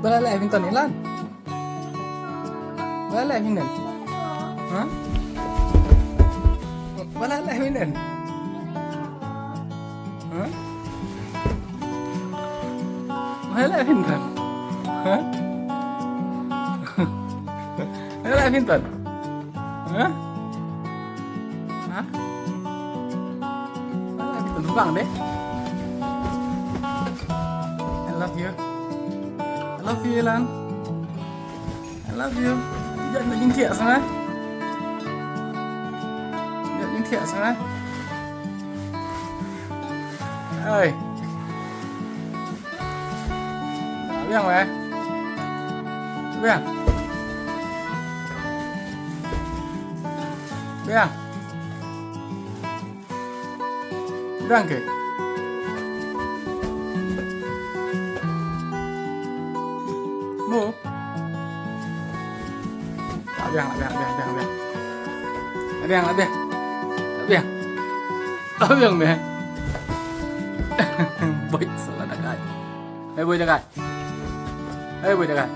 Belalai pintar ni lan. Belalai pintar. Ha? Belalai pintar. Ha? Belalai pintar. Ha? Belalai pintar. Ha? Ha? Belalai pintar terbang deh. I love you. I love you, Lan. I love you. Giận là những thiện sao đấy? Giận những thiện sao đấy? Ơi. Biết không vậy? Biết không? Biết không? Biết không kì? Mu. Biang. Biang mẹ. Bơi sao là đại. Bơi cho cái. Bơi cho cái.